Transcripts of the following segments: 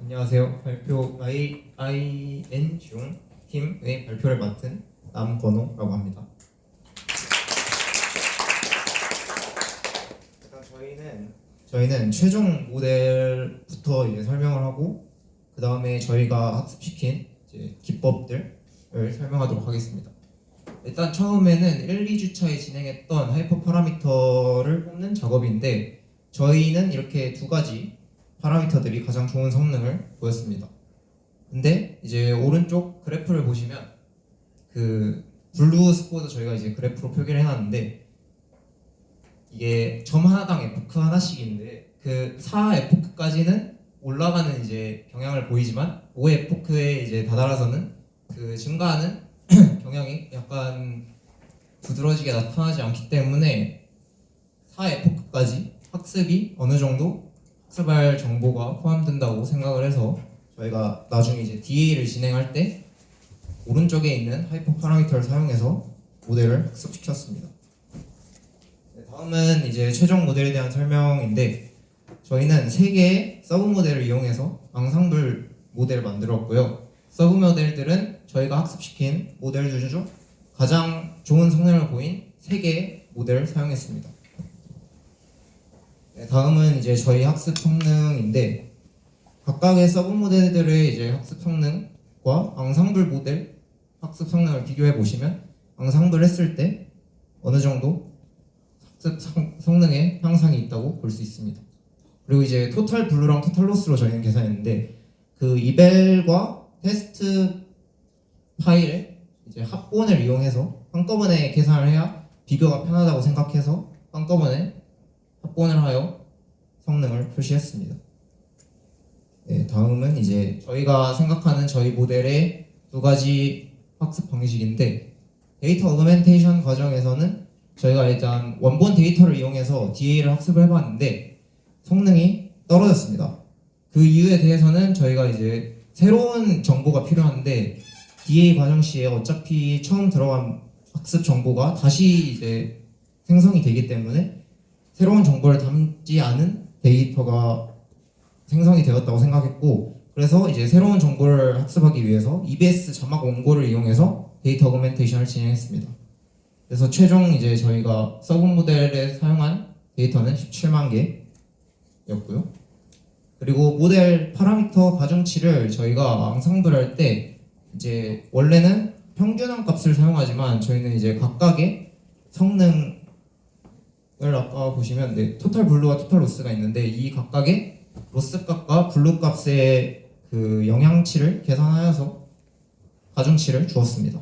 안녕하세요. 발표 IN중 팀의 발표를 맡은 남건호라고 합니다. 일단 저희는 최종 모델부터 이제 설명을 하고 그 다음에 저희가 학습시킨 이제 기법들을 설명하도록 하겠습니다. 일단 처음에는 1, 2주차에 진행했던 하이퍼 파라미터를 뽑는 작업인데 저희는 이렇게 두 가지 파라미터들이 가장 좋은 성능을 보였습니다. 근데 이제 오른쪽 그래프를 보시면 그 블루 스코어도 저희가 이제 그래프로 표기를 해놨는데 이게 점 하나당 에포크 하나씩인데 그 4 에포크까지는 올라가는 이제 경향을 보이지만 5 에포크에 이제 다다라서는 그 증가하는 경향이 약간 두드러지게 나타나지 않기 때문에 4 에포크까지 학습이 어느 정도 학습할 정보가 포함된다고 생각을 해서 저희가 나중에 이제 DA를 진행할 때 오른쪽에 있는 하이퍼 파라미터를 사용해서 모델을 학습시켰습니다. 다음은 이제 최종 모델에 대한 설명인데 저희는 3개의 서브 모델을 이용해서 앙상블 모델을 만들었고요. 서브 모델들은 저희가 학습시킨 모델들 중 가장 좋은 성능을 보인 3개의 모델을 사용했습니다. 다음은 이제 저희 학습 성능인데 각각의 서브 모델들의 이제 학습 성능과 앙상블 모델 학습 성능을 비교해 보시면 앙상블 했을 때 어느 정도 학습 성능의 향상이 있다고 볼 수 있습니다. 그리고 이제 토탈 블루랑 토탈 로스로 저희는 계산했는데 그 이벨과 테스트 파일의 이제 합본을 이용해서 한꺼번에 계산을 해야 비교가 편하다고 생각해서 한꺼번에 합본을 하여 성능을 표시했습니다. 네, 다음은 이제 저희가 생각하는 저희 모델의 두 가지 학습 방식인데 데이터 어그멘테이션 과정에서는 저희가 일단 원본 데이터를 이용해서 DA를 학습을 해봤는데 성능이 떨어졌습니다. 그 이유에 대해서는 저희가 이제 새로운 정보가 필요한데 DA 과정 시에 어차피 처음 들어간 학습 정보가 다시 이제 생성이 되기 때문에 새로운 정보를 담지 않은 데이터가 생성이 되었다고 생각했고 그래서 이제 새로운 정보를 학습하기 위해서 EBS 자막 원고를 이용해서 데이터 어그멘테이션을 진행했습니다. 그래서 최종 이제 저희가 서브 모델에 사용한 데이터는 17만 개였고요. 그리고 모델 파라미터 가중치를 저희가 앙상블할 때 이제 원래는 평균한 값을 사용하지만 저희는 이제 각각의 성능 아까 보시면 네, 토탈 블루와 토탈 로스가 있는데 이 각각의 로스 값과 블루 값의 그 영향치를 계산하여서 가중치를 주었습니다.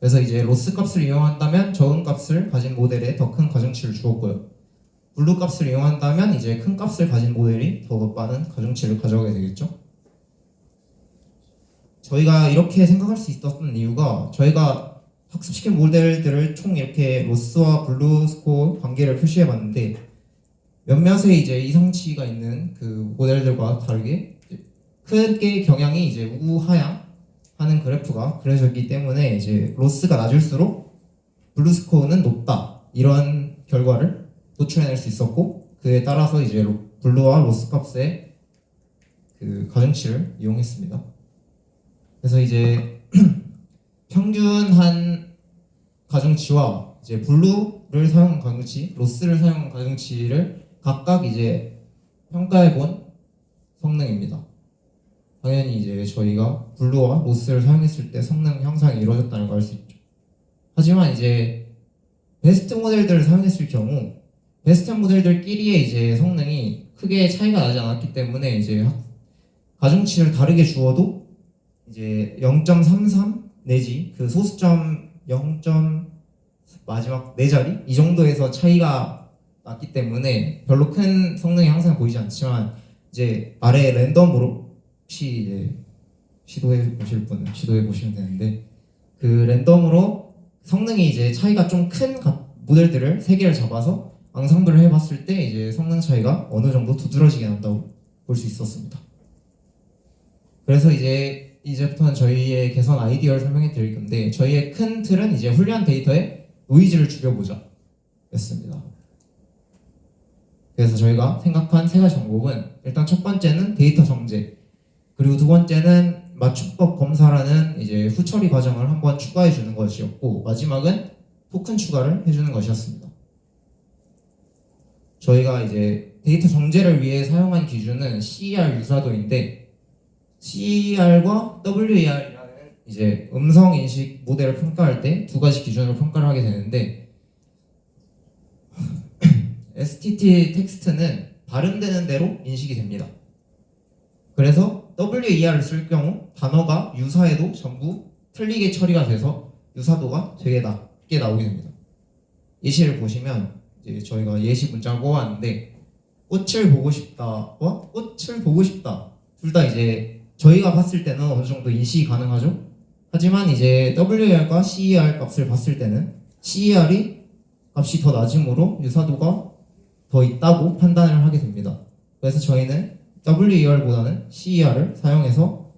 그래서 이제 로스 값을 이용한다면 적은 값을 가진 모델에 더 큰 가중치를 주었고요. 블루 값을 이용한다면 이제 큰 값을 가진 모델이 더 많은 가중치를 가져가게 되겠죠. 저희가 이렇게 생각할 수 있었던 이유가 저희가 학습시킨 모델들을 총 이렇게 로스와 블루 스코어 관계를 표시해 봤는데 몇몇의 이제 이상치가 있는 그 모델들과 다르게 크게 경향이 이제 우하향 하는 그래프가 그려져 있기 때문에 이제 로스가 낮을수록 블루 스코어는 높다 이런 결과를 도출해낼 수 있었고 그에 따라서 이제 블루와 로스 값의 그 가중치를 이용했습니다. 그래서 이제 평균한 가중치와 이제 블루를 사용한 가중치, 로스를 사용한 가중치를 각각 이제 평가해본 성능입니다. 당연히 이제 저희가 블루와 로스를 사용했을 때 성능 향상이 이루어졌다는 걸 알 수 있죠. 하지만 이제 베스트 모델들을 사용했을 경우 베스트 모델들끼리의 이제 성능이 크게 차이가 나지 않았기 때문에 이제 가중치를 다르게 주어도 이제 0.33 내지 그 소수점 0. 마지막 4자리 이 정도에서 차이가 났기 때문에 별로 큰 성능의 향상을 보이지 않지만 이제 아래 랜덤으로 혹시 이제 시도해 보실 분은 시도해 보시면 되는데 그 랜덤으로 성능이 이제 차이가 좀 큰 모델들을 3개를 잡아서 앙상블을 해봤을 때 이제 성능 차이가 어느 정도 두드러지게 난다고 볼 수 있었습니다. 그래서 이제부터는 저희의 개선 아이디어를 설명해 드릴 건데 저희의 큰 틀은 이제 훈련 데이터에 노이즈를 줄여보자 였습니다. 그래서 저희가 생각한 3가지 방법은 일단 첫 번째는 데이터 정제 그리고 두 번째는 맞춤법 검사라는 이제 후처리 과정을 한번 추가해 주는 것이었고, 마지막은 토큰 추가를 해주는 것이었습니다. 저희가 이제 데이터 정제를 위해 사용한 기준은 CER 유사도인데, CER과 WER이라는 이제 음성 인식 모델을 평가할 때 두 가지 기준으로 평가를 하게 되는데, STT 텍스트는 발음되는 대로 인식이 됩니다. 그래서 WER을 쓸 경우 단어가 유사해도 전부 틀리게 처리가 돼서 유사도가 되게 낮게 나오게 됩니다. 예시를 보시면 이제 저희가 예시 문장을 뽑았는데, 꽃을 보고 싶다와 꽃을 보고 싶다 둘 다 이제 저희가 봤을 때는 어느 정도 인식이 가능하죠. 하지만 이제 WER과 CER 값을 봤을 때는 CER이 값이 더 낮으므로 유사도가 더 있다고 판단을 하게 됩니다. 그래서 저희는 WER보다는 CER을 사용해서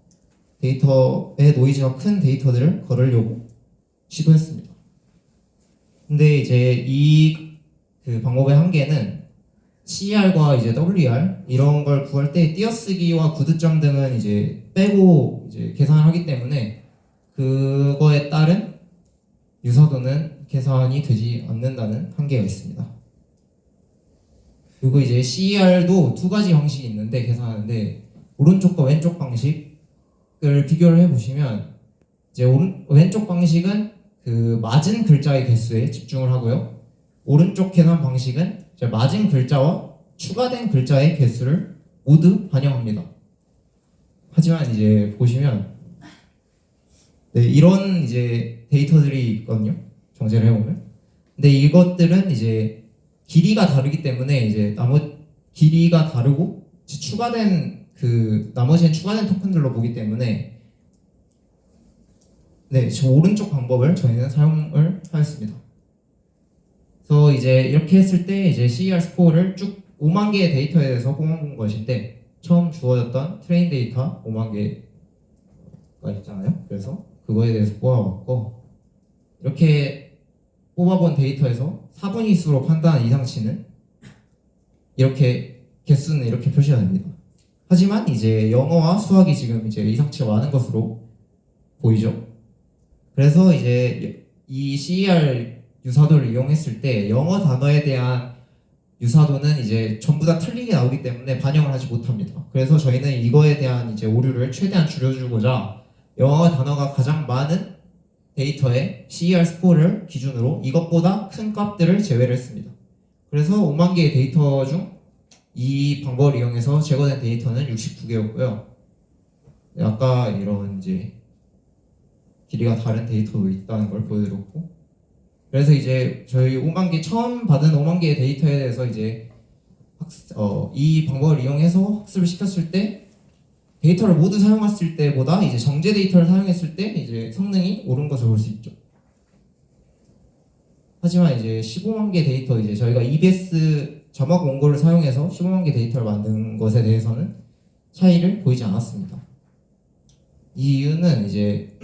데이터의 노이즈가 큰 데이터들을 걸으려고 시도했습니다. 근데 이제 이 그 방법의 한계는 CER과 이제 WER 이런 걸 구할 때 띄어쓰기와 구두점 등은 이제 빼고 이제 계산을 하기 때문에 그거에 따른 유사도는 계산이 되지 않는다는 한계가 있습니다. 그리고 이제 CER도 두 가지 방식이 있는데 계산하는데, 오른쪽과 왼쪽 방식을 비교를 해보시면 이제 왼쪽 방식은 그 맞은 글자의 개수에 집중을 하고요. 오른쪽 계산 방식은 이제 맞은 글자와 추가된 글자의 개수를 모두 반영합니다. 하지만 이제 보시면 이런 이제 데이터들이 있거든요. 정제를 해보면. 근데 이것들은 이제 길이가 다르기 때문에 이제 길이가 다르고 추가된 그 나머지는 추가된 토큰들로 보기 때문에 저 오른쪽 방법을 저희는 사용을 하였습니다. 그래서 이제 이렇게 했을 때 이제 CER 스코어를 쭉 5만 개의 데이터에 대해서 뽑아본 것인데, 처음 주어졌던 트레인 데이터 5만 개가 있잖아요. 그래서 그거에 대해서 뽑아봤고, 이렇게 뽑아본 데이터에서 4분위 수로 판단한 이상치는 이렇게 개수는 이렇게 표시가 됩니다. 하지만 이제 영어와 수학이 지금 이제 이상치가 많은 것으로 보이죠. 그래서 이제 이 CER 유사도를 이용했을 때 영어 단어에 대한 유사도는 이제 전부 다 틀리게 나오기 때문에 반영을 하지 못합니다. 그래서 저희는 이거에 대한 이제 오류를 최대한 줄여주고자 영어 단어가 가장 많은 데이터의 CER 스코어를 기준으로 이것보다 큰 값들을 제외를 했습니다. 그래서 5만 개의 데이터 중 이 방법을 이용해서 제거된 데이터는 69개였고요. 아까 이런 이제 길이가 다른 데이터도 있다는 걸 보여드렸고, 그래서 이제 저희 5만 개 처음 받은 5만 개의 데이터에 대해서 이제 이 방법을 이용해서 학습을 시켰을 때 데이터를 모두 사용했을 때보다 이제 정제 데이터를 사용했을 때 이제 성능이 오른 것을 볼 수 있죠. 하지만 이제 15만 개 데이터 이제 저희가 EBS 자막 원고를 사용해서 15만 개 데이터를 만든 것에 대해서는 차이를 보이지 않았습니다. 이 이유는 이제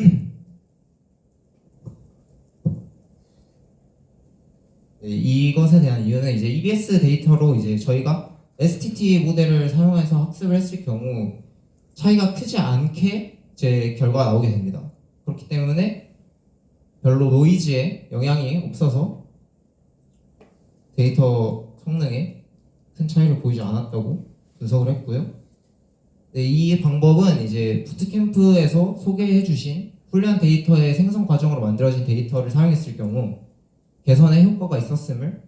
이것에 대한 이유는 이제 EBS 데이터로 이제 저희가 STT 모델을 사용해서 학습을 했을 경우 차이가 크지 않게 제 결과가 나오게 됩니다. 그렇기 때문에 별로 노이즈에 영향이 없어서 데이터 성능에 큰 차이를 보이지 않았다고 분석을 했고요. 이 방법은 이제 부트캠프에서 소개해주신 훈련 데이터의 생성 과정으로 만들어진 데이터를 사용했을 경우 개선에 효과가 있었음을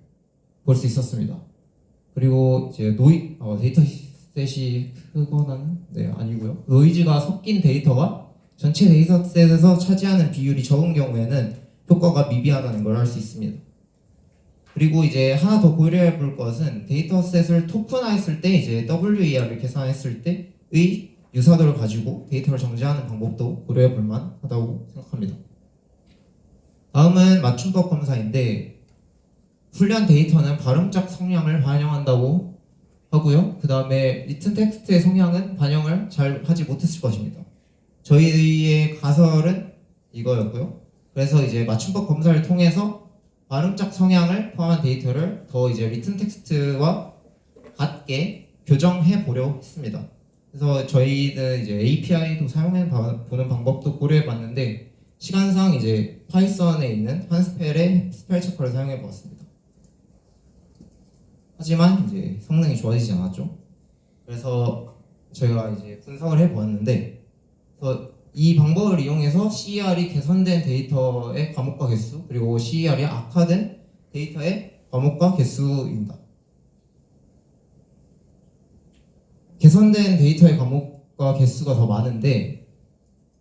볼 수 있었습니다. 그리고 이제 데이터셋이 크거나는 아니고요. 노이즈가 섞인 데이터가 전체 데이터셋에서 차지하는 비율이 적은 경우에는 효과가 미비하다는 걸 알 수 있습니다. 그리고 이제 하나 더 고려해 볼 것은 데이터셋을 토큰화했을 때 이제 WER을 계산했을 때의 유사도를 가지고 데이터를 정제하는 방법도 고려해 볼 만하다고 생각합니다. 다음은 맞춤법 검사인데, 훈련 데이터는 발음적 성향을 반영한다고 하고요. 그 다음에 리튼 텍스트의 성향은 반영을 잘 하지 못했을 것입니다. 저희의 가설은 이거였고요. 그래서 이제 맞춤법 검사를 통해서 발음적 성향을 포함한 데이터를 더 이제 리튼 텍스트와 같게 교정해 보려 했습니다. 그래서 저희는 이제 API도 사용해 보는 방법도 고려해 봤는데 시간상 이제 파이썬에 있는 한스펠의 스펠 체커를 사용해 보았습니다. 하지만 이제 성능이 좋아지지 않았죠. 그래서 저희가 이제 분석을 해 보았는데 그래서 이 방법을 이용해서 CER이 개선된 데이터의 과목과 개수 그리고 CER이 악화된 데이터의 과목과 개수입니다. 개선된 데이터의 과목과 개수가 더 많은데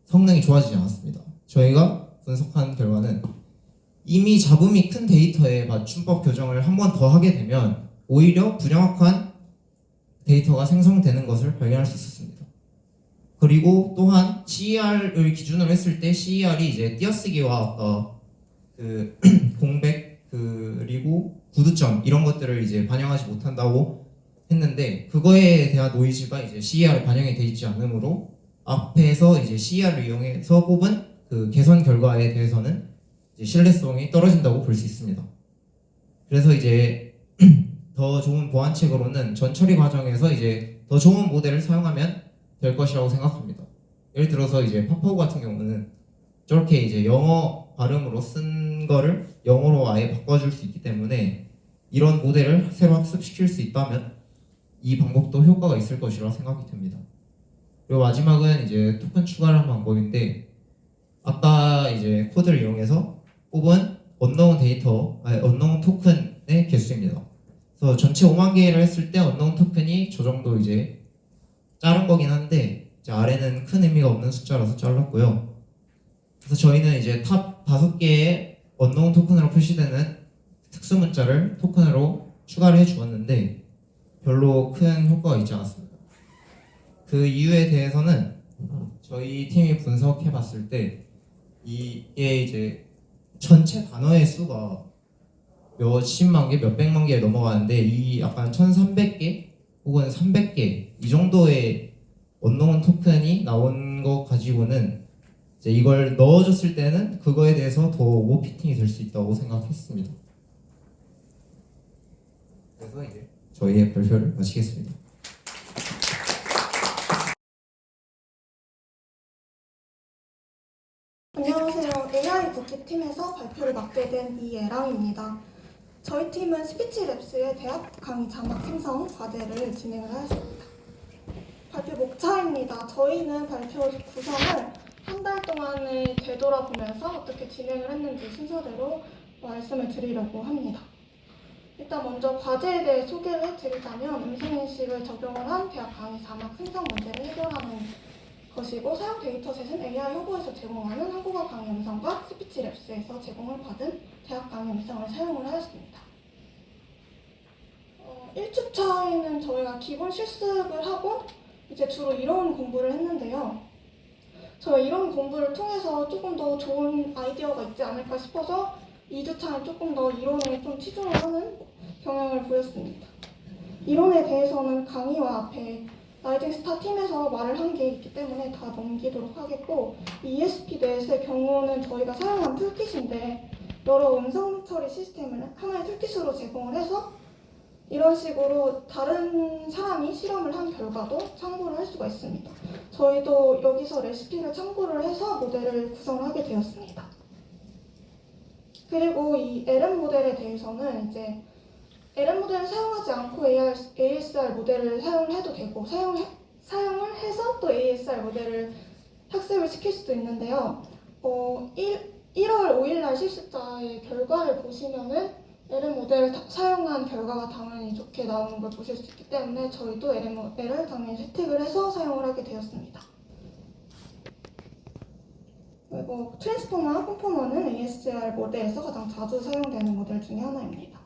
성능이 좋아지지 않았습니다. 저희가 분석한 결과는 이미 잡음이 큰 데이터의 맞춤법 교정을 한 번 더 하게 되면 오히려 부정확한 데이터가 생성되는 것을 발견할 수 있었습니다. 그리고 또한 CER을 기준으로 했을 때 CER이 이제 띄어쓰기와 아까 그 공백 그리고 구두점 이런 것들을 이제 반영하지 못한다고 했는데 그거에 대한 노이즈가 이제 CER에 반영이 돼 있지 않으므로 앞에서 이제 CER을 이용해서 뽑은 그 개선 결과에 대해서는 이제 신뢰성이 떨어진다고 볼 수 있습니다. 그래서 이제 더 좋은 보완책으로는 전처리 과정에서 이제 더 좋은 모델을 사용하면 될 것이라고 생각합니다. 예를 들어서 이제 파파고 같은 경우는 저렇게 이제 영어 발음으로 쓴 거를 영어로 아예 바꿔줄 수 있기 때문에 이런 모델을 새로 학습시킬 수 있다면 이 방법도 효과가 있을 것이라 생각이 듭니다. 그리고 마지막은 이제 토큰 추가를 한 방법인데 아까 이제 코드를 이용해서 뽑은 언노운 토큰의 개수입니다. 그래서 전체 5만 개를 했을 때 언노운 토큰이 저 정도 이제 자른 거긴 한데 이제 아래는 큰 의미가 없는 숫자라서 잘랐고요. 그래서 저희는 이제 탑 5개의 언노운 토큰으로 표시되는 특수 문자를 토큰으로 추가를 해 주었는데 별로 큰 효과가 있지 않았습니다. 그 이유에 대해서는 저희 팀이 분석해 봤을 때 이게 이제 전체 단어의 수가 몇십만 개, 몇백만 개에 넘어가는데 이 약간 1300개 혹은 300개 이 정도의 언노운 토큰이 나온 거 가지고는 이제 이걸 넣어줬을 때는 그거에 대해서 더 오버피팅이 될 수 있다고 생각했습니다. 그래서 이제 저희의 발표를 마치겠습니다. 안녕하세요. AI 국기팀에서 발표를 맡게 된 이예랑입니다. 저희 팀은 스피치랩스의 대학 강의 자막 생성 과제를 진행을 하였습니다. 발표 목차입니다. 저희는 발표 구성을 한 달 동안을 되돌아보면서 어떻게 진행을 했는지 순서대로 말씀을 드리려고 합니다. 일단 먼저 과제에 대해 소개를 해드리자면 음성인식을 적용을 한 대학 강의 자막 생성 문제를 해결하는 것이고 사용 데이터셋은 AI 허브에서 제공하는 한국어 강의 음성과 스피치랩스에서 제공을 받은 대학 강의 음성을 사용을 하였습니다. 1주차에는 저희가 기본 실습을 하고 이제 주로 이론 공부를 했는데요. 저희가 이론 공부를 통해서 조금 더 좋은 아이디어가 있지 않을까 싶어서 2주차는 조금 더 이론에 좀 치중을 하는 경향을 보였습니다. 이론에 대해서는 강의와 앞에 라이징 스타 팀에서 말을 한 게 있기 때문에 다 넘기도록 하겠고 ESP-NET의 경우는 저희가 사용한 툴킷인데 여러 음성 처리 시스템을 하나의 툴킷으로 제공을 해서 이런 식으로 다른 사람이 실험을 한 결과도 참고를 할 수가 있습니다. 저희도 여기서 레시피를 참고를 해서 모델을 구성하게 되었습니다. 그리고 이 LM 모델에 대해서는 이제 LM 모델을 사용하지 않고 ASR 모델을 사용을 해도 되고 사용을 해서 또 ASR 모델을 학습을 시킬 수도 있는데요. 1월 5일 날 실습자의 결과를 보시면은 LM 모델을 사용한 결과가 당연히 좋게 나오는 걸 보실 수 있기 때문에 저희도 LM 모델을 당연히 채택을 해서 사용을 하게 되었습니다. 그리고 트랜스포머와 콘포머는 ASR 모델에서 가장 자주 사용되는 모델 중에 하나입니다.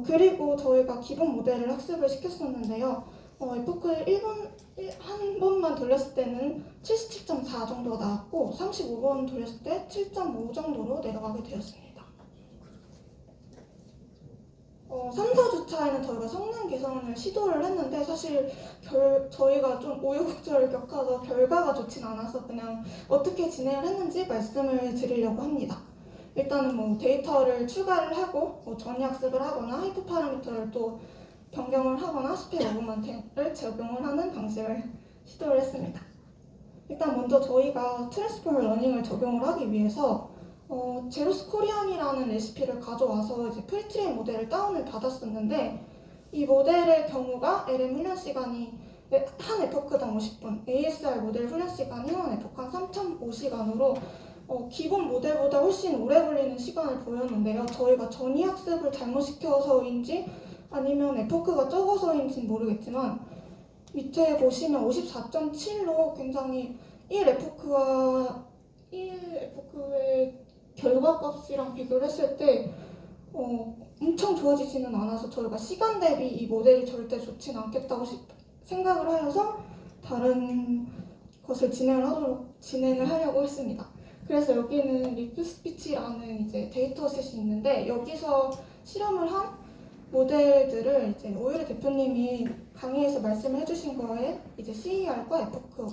그리고 저희가 기본 모델을 학습을 시켰었는데요. 에포크를 한 번만 돌렸을 때는 77.4 정도가 나왔고 35번 돌렸을 때 7.5 정도로 내려가게 되었습니다. 3, 4주차에는 저희가 성능 개선을 시도를 했는데 사실 저희가 좀 우여곡절을 겪어서 결과가 좋진 않아서 그냥 어떻게 진행을 했는지 말씀을 드리려고 합니다. 일단은 데이터를 추가를 하고 전이학습을 하거나 하이퍼 파라미터를 또 변경을 하거나 스펙 어그먼트를 적용을 하는 방식을 시도를 했습니다. 일단 먼저 저희가 트랜스포머 러닝을 적용을 하기 위해서 제로스 코리안이라는 레시피를 가져와서 이제 프리트레인 모델을 다운을 받았었는데, 이 모델의 경우가 LM 훈련 시간이 한 에포크당 50분, ASR 모델 훈련 시간이 한 에포크 한 3.5시간으로 기본 모델보다 훨씬 오래 걸리는 시간을 보였는데요. 저희가 전이 학습을 잘못 시켜서인지 아니면 에포크가 적어서인지는 모르겠지만, 밑에 보시면 54.7로 굉장히 1에포크와 1에포크의 결과값이랑 비교를 했을 때 엄청 좋아지지는 않아서 저희가 시간 대비 이 모델이 절대 좋지는 않겠다고 생각을 하여서 다른 것을 진행을 하려고 했습니다. 그래서 여기는 리프 스피치라는 이제 데이터셋이 있는데, 여기서 실험을 한 모델들을 이제 오유리 대표님이 강의에서 말씀을 해주신 거에 이제 CER과 에포크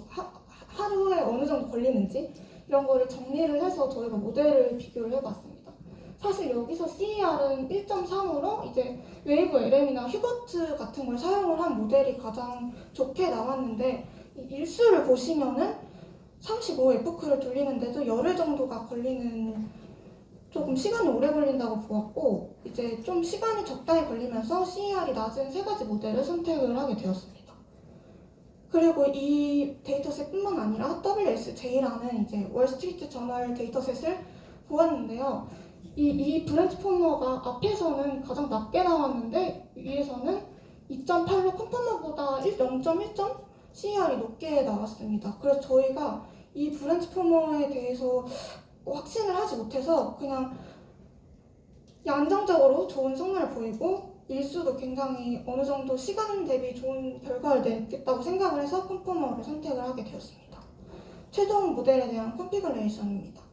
하루에 어느 정도 걸리는지 이런 거를 정리를 해서 저희가 모델을 비교를 해봤습니다. 사실 여기서 CER은 1.3으로 이제 웨이브 LM이나 휴버트 같은 걸 사용을 한 모델이 가장 좋게 나왔는데, 이 일수를 보시면은 35 에포크를 돌리는데도 열흘 정도가 걸리는, 조금 시간이 오래 걸린다고 보았고, 이제 좀 시간이 적당히 걸리면서 CER이 낮은 세 가지 모델을 선택을 하게 되었습니다. 그리고 이 데이터셋뿐만 아니라 WSJ라는 이제 월스트리트 저널 데이터셋을 보았는데요. 이 브랜치포머가 앞에서는 가장 낮게 나왔는데 위에서는 2.8로 컨포머보다 0.1점 CER이 높게 나왔습니다. 그래서 저희가 이 브랜치포머에 대해서 확신을 하지 못해서 그냥 안정적으로 좋은 성능을 보이고 일수도 굉장히 어느 정도 시간 대비 좋은 결과를 내겠다고 생각을 해서 컨포머를 선택을 하게 되었습니다. 최종 모델에 대한 컨피그레이션입니다.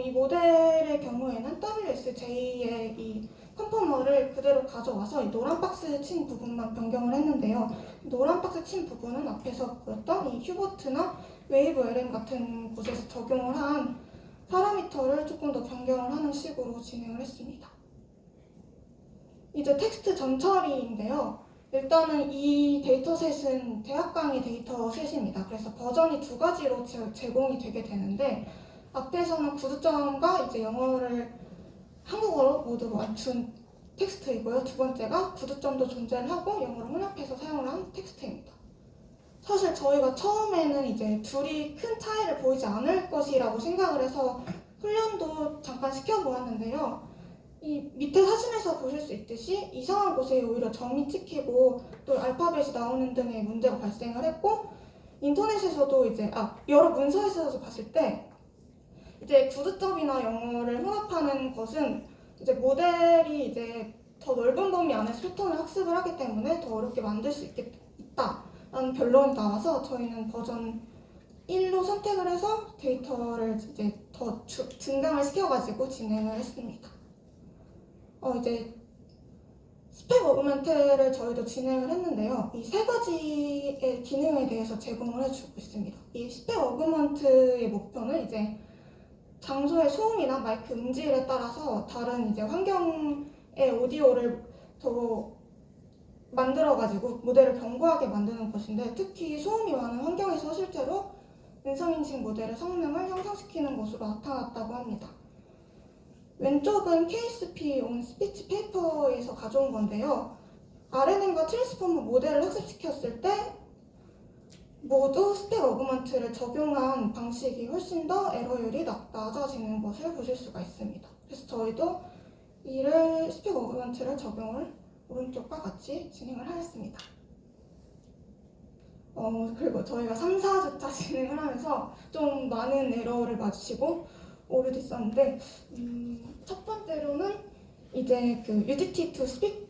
이 모델의 경우에는 WSJ의 이 컨포머를 그대로 가져와서 이 노란 박스 친 부분만 변경을 했는데요. 노란 박스 친 부분은 앞에서 보였던 이 휴버트나 웨이브 LM 같은 곳에서 적용을 한 파라미터를 조금 더 변경을 하는 식으로 진행을 했습니다. 이제 텍스트 전처리인데요. 일단은 이 데이터셋은 대학 강의 데이터셋입니다. 그래서 버전이 두 가지로 제공이 되게 되는데, 앞에서는 구두점과 이제 영어를 한국어로 모두 맞춘 텍스트이고요. 두 번째가 구두점도 존재를 하고 영어로 혼합해서 사용을 한 텍스트입니다. 사실 저희가 처음에는 이제 둘이 큰 차이를 보이지 않을 것이라고 생각을 해서 훈련도 잠깐 시켜보았는데요. 이 밑에 사진에서 보실 수 있듯이 이상한 곳에 오히려 점이 찍히고 또 알파벳이 나오는 등의 문제가 발생을 했고, 인터넷에서도 이제 여러 문서에서도 봤을 때 이제 구두점이나 영어를 혼합하는 것은 이제 모델이 이제 더 넓은 범위 안에서 패턴을 학습을 하기 때문에 더 어렵게 만들 수 있다라는 결론이 나와서 저희는 버전 1로 선택을 해서 데이터를 이제 더 증강을 시켜가지고 진행을 했습니다. 이제 스펙 어그먼트를 저희도 진행을 했는데요. 이 세 가지의 기능에 대해서 제공을 해주고 있습니다. 이 스펙 어그먼트의 목표는 이제 장소의 소음이나 마이크 음질에 따라서 다른 이제 환경의 오디오를 더 만들어가지고 모델을 견고하게 만드는 것인데, 특히 소음이 많은 환경에서 실제로 음성인식 모델의 성능을 향상시키는 것으로 나타났다고 합니다. 왼쪽은 KSP on 스피치 페이퍼에서 가져온 건데요. RNN과 트랜스포머 모델을 학습시켰을 때 모두 스펙 어그먼트를 적용한 방식이 훨씬 더 에러율이 낮아지는 것을 보실 수가 있습니다. 그래서 저희도 이를 스펙 어그먼트를 적용을 오른쪽과 같이 진행을 하였습니다. 그리고 저희가 3, 4주차 진행을 하면서 좀 많은 에러를 마주치고 오류도 있었는데, 첫 번째로는 이제 그 UDT to speak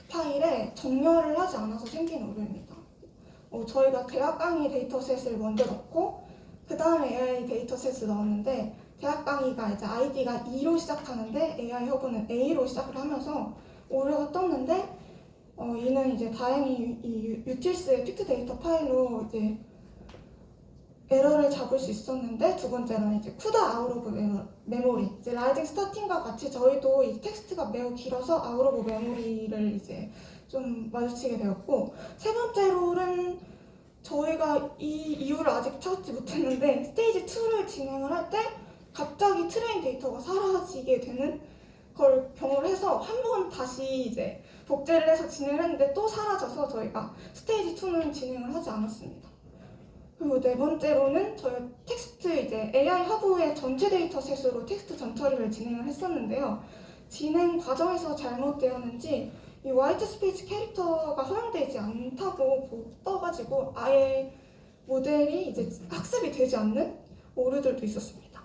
파일에 정렬을 하지 않아서 생긴 오류입니다. 저희가 대학 강의 데이터셋을 먼저 넣고 그 다음에 AI 데이터셋을 넣었는데, 대학 강의가 이제 ID가 2로 시작하는데 AI 허브는 A로 시작을 하면서 오류가 떴는데, 이는 이제 다행히 이 유틸스의 픽트 데이터 파일로 이제 에러를 잡을 수 있었는데, 두 번째는 이제 쿠다 아웃 오브 메모리, 이제 라이징 스타팅과 같이 저희도 이 텍스트가 매우 길어서 아웃 오브 메모리를 이제 좀 마주치게 되었고, 세 번째로는 저희가 이 이유를 아직 찾지 못했는데 스테이지 2를 진행을 할 때 갑자기 트레인 데이터가 사라지게 되는 걸 경험을 해서 한 번 다시 이제 복제를 해서 진행을 했는데 또 사라져서 저희가 스테이지 2는 진행을 하지 않았습니다. 그리고 네 번째로는 저희 텍스트 이제 AI 하부의 전체 데이터셋으로 텍스트 전처리를 진행을 했었는데요. 진행 과정에서 잘못되었는지 이 화이트 스페이스 캐릭터가 허용되지 않다고 떠가지고 아예 모델이 이제 학습이 되지 않는 오류들도 있었습니다.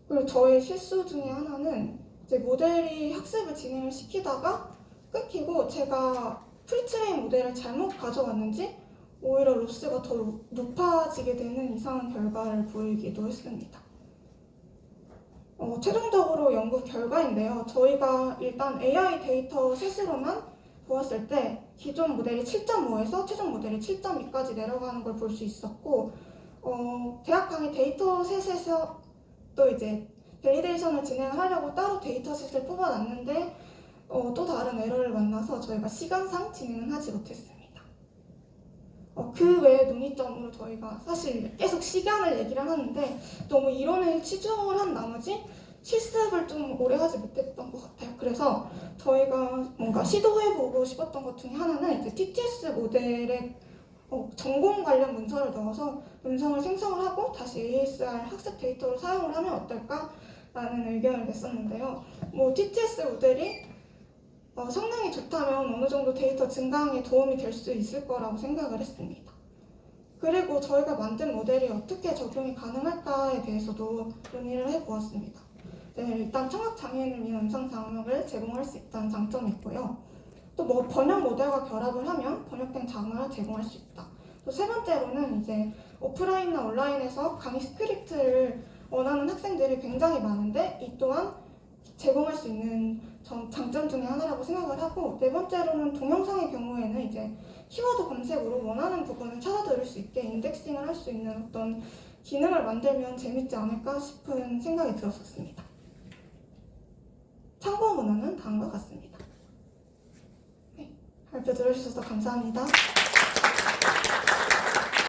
그리고 저의 실수 중에 하나는 이제 모델이 학습을 진행을 시키다가 끊기고 제가 프리트레인 모델을 잘못 가져왔는지 오히려 로스가 더 높아지게 되는 이상한 결과를 보이기도 했습니다. 최종적으로 연구 결과인데요. 저희가 일단 AI 데이터 셋으로만 보았을 때 기존 모델이 7.5에서 최종 모델이 7.2까지 내려가는 걸 볼 수 있었고, 대학 강의 데이터 셋에서 또 이제 밸리데이션을 진행하려고 따로 데이터 셋을 뽑아놨는데 또 다른 에러를 만나서 저희가 시간상 진행은 하지 못했습니다. 그 외에 논의점으로 저희가 사실 계속 시간을 얘기를 하는데 너무 이론에 치중을 한 나머지 실습을 좀 오래 하지 못했던 것 같아요. 그래서 저희가 뭔가 시도해보고 싶었던 것 중에 하나는 이제 TTS 모델에 전공 관련 문서를 넣어서 음성을 생성을 하고 다시 ASR 학습 데이터로 사용을 하면 어떨까라는 의견을 냈었는데요. TTS 모델이 성능이 좋다면 어느 정도 데이터 증강에 도움이 될 수 있을 거라고 생각을 했습니다. 그리고 저희가 만든 모델이 어떻게 적용이 가능할까에 대해서도 논의를 해보았습니다. 네, 일단 청각장애인을 위한 음성 장벽을 제공할 수 있다는 장점이 있고요. 또 번역 모델과 결합을 하면 번역된 자막을 제공할 수 있다. 또 세 번째로는 이제 오프라인이나 온라인에서 강의 스크립트를 원하는 학생들이 굉장히 많은데 이 또한 제공할 수 있는 장점 중에 하나라고 생각을 하고, 네 번째로는 동영상의 경우에는 이제 키워드 검색으로 원하는 부분을 찾아 들을 수 있게 인덱싱을 할 수 있는 어떤 기능을 만들면 재밌지 않을까 싶은 생각이 들었었습니다. 참고 문헌은 다음과 같습니다. 네, 발표 들어주셔서 감사합니다.